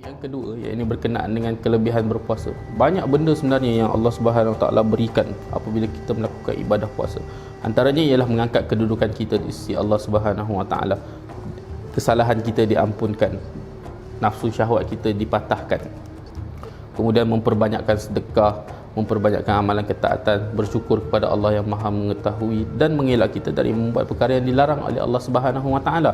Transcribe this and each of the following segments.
Yang kedua, iaitu berkenaan dengan kelebihan berpuasa. Banyak benda sebenarnya yang Allah Subhanahu Wa Taala berikan apabila kita melakukan ibadah puasa. Antaranya ialah mengangkat kedudukan kita di sisi Allah Subhanahu Wa Taala. Kesalahan kita diampunkan, nafsu syahwat kita dipatahkan. Kemudian memperbanyakkan sedekah, memperbanyakkan amalan ketaatan, bersyukur kepada Allah yang Maha mengetahui dan mengelak kita dari membuat perkara yang dilarang oleh Allah Subhanahu Wa Taala.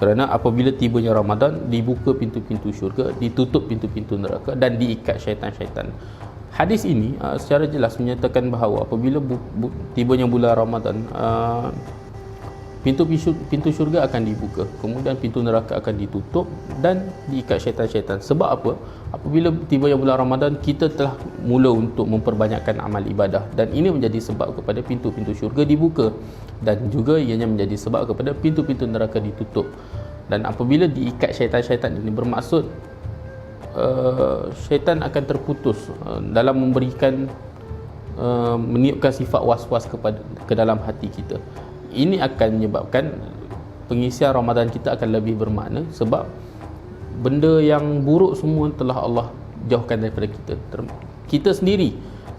Kerana apabila tibanya Ramadan, dibuka pintu-pintu syurga, ditutup pintu-pintu neraka dan diikat syaitan-syaitan. Hadis ini secara jelas menyatakan bahawa apabila tibanya bulan Ramadan, pintu syurga akan dibuka, kemudian pintu neraka akan ditutup dan diikat syaitan-syaitan. Sebab apa? Apabila tibanya bulan Ramadan, kita telah mula untuk memperbanyakkan amal ibadah, dan ini menjadi sebab kepada pintu-pintu syurga dibuka, dan juga ianya menjadi sebab kepada pintu-pintu neraka ditutup. Dan apabila diikat syaitan-syaitan ini bermaksud syaitan akan terputus dalam memberikan meniupkan sifat was-was ke dalam hati kita. Ini akan menyebabkan pengisian Ramadan kita akan lebih bermakna, sebab benda yang buruk semua telah Allah jauhkan daripada kita. Kita sendiri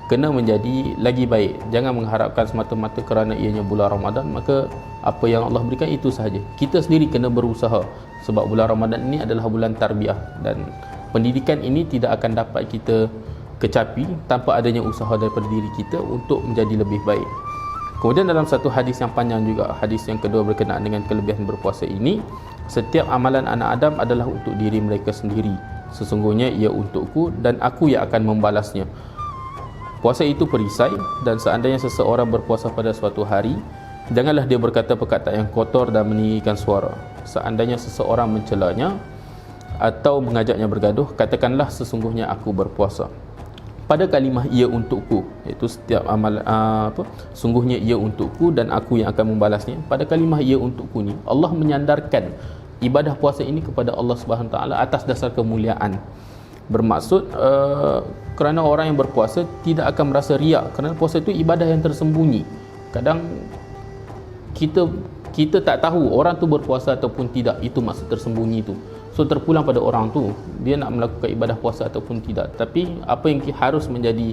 kena menjadi lagi baik. Jangan mengharapkan semata-mata kerana ianya bulan Ramadan maka apa yang Allah berikan itu sahaja. Kita sendiri kena berusaha, sebab bulan Ramadan ini adalah bulan tarbiyah, dan pendidikan ini tidak akan dapat kita kecapi tanpa adanya usaha daripada diri kita untuk menjadi lebih baik. Kemudian dalam satu hadis yang panjang juga, hadis yang kedua berkenaan dengan kelebihan berpuasa ini, setiap amalan anak Adam adalah untuk diri mereka sendiri. Sesungguhnya ia untukku dan aku yang akan membalasnya. Puasa itu perisai, dan seandainya seseorang berpuasa pada suatu hari, janganlah dia berkata perkataan yang kotor dan meninggikan suara. Seandainya seseorang mencelanya atau mengajaknya bergaduh, katakanlah sesungguhnya aku berpuasa. Pada kalimah ia untukku, iaitu setiap amal sungguhnya ia untukku dan aku yang akan membalasnya. Pada kalimah ia untukku ni, Allah menyandarkan ibadah puasa ini kepada Allah Subhanahu Wa Taala atas dasar kemuliaan. Bermaksud kerana orang yang berpuasa tidak akan merasa riak, kerana puasa itu ibadah yang tersembunyi. Kadang kita tak tahu orang tu berpuasa ataupun tidak, itu maksud tersembunyi itu. So terpulang pada orang tu, dia nak melakukan ibadah puasa ataupun tidak. Tapi apa yang harus menjadi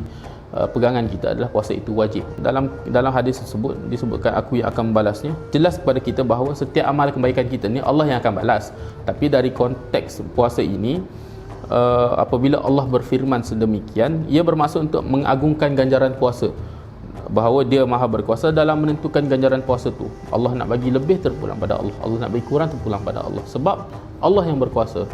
pegangan kita adalah puasa itu wajib. Dalam hadis tersebut disebutkan aku yang akan membalasnya. Jelas kepada kita bahawa setiap amal kebaikan kita ni Allah yang akan balas. Tapi dari konteks puasa ini, apabila Allah berfirman sedemikian, ia bermaksud untuk mengagungkan ganjaran puasa, bahawa dia maha berkuasa dalam menentukan ganjaran puasa tu. Allah nak bagi lebih, terpulang pada Allah. Allah nak bagi kurang, terpulang pada Allah. Sebab Allah yang berkuasa.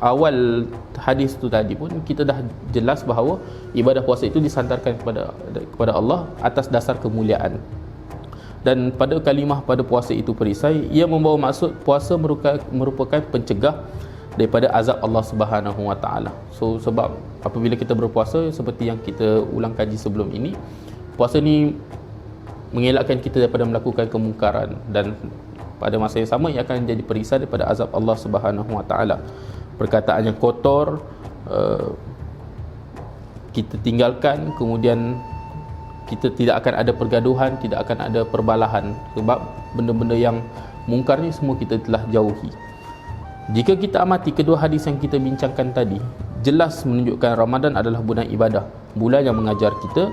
Awal hadis tu tadi pun kita dah jelas bahawa ibadah puasa itu disandarkan kepada Allah atas dasar kemuliaan. Dan pada kalimah pada puasa itu perisai, ia membawa maksud puasa merupakan pencegah daripada azab Allah Subhanahu Wa Taala. So sebab apabila kita berpuasa, seperti yang kita ulang kaji sebelum ini, puasa ni mengelakkan kita daripada melakukan kemungkaran, dan pada masa yang sama ia akan jadi perisai daripada azab Allah Subhanahu Wa Taala. Perkataan yang kotor kita tinggalkan, kemudian kita tidak akan ada pergaduhan, tidak akan ada perbalahan, sebab benda-benda yang mungkar ni semua kita telah jauhi. Jika kita amati kedua hadis yang kita bincangkan tadi, jelas menunjukkan Ramadan adalah bulan ibadah, bulan yang mengajar kita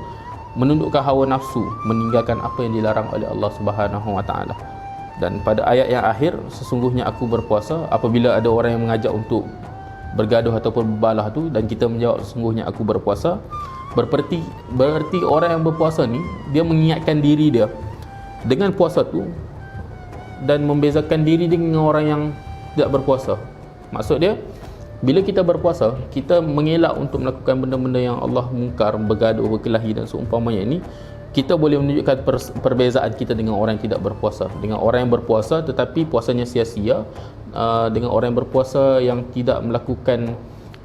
menundukkan hawa nafsu, meninggalkan apa yang dilarang oleh Allah Subhanahu Wa Taala. Dan pada ayat yang akhir, sesungguhnya aku berpuasa, apabila ada orang yang mengajak untuk bergaduh ataupun berbalah tu dan kita menjawab sesungguhnya aku berpuasa, berarti orang yang berpuasa ni dia mengingatkan diri dia dengan puasa tu dan membezakan diri dengan orang yang tidak berpuasa. Maksud dia, bila kita berpuasa, kita mengelak untuk melakukan benda-benda yang Allah mungkar, bergaduh, berkelahi dan seumpamanya ini, kita boleh menunjukkan perbezaan kita dengan orang yang tidak berpuasa. Dengan orang yang berpuasa tetapi puasanya sia-sia, dengan orang yang berpuasa yang tidak melakukan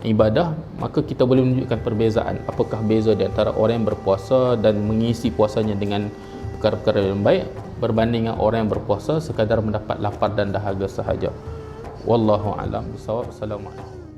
ibadah, maka kita boleh menunjukkan perbezaan. Apakah beza di antara orang yang berpuasa dan mengisi puasanya dengan perkara-perkara yang baik berbanding dengan orang yang berpuasa sekadar mendapat lapar dan dahaga sahaja. Wallahu a'lam bishawab. Assalamualaikum.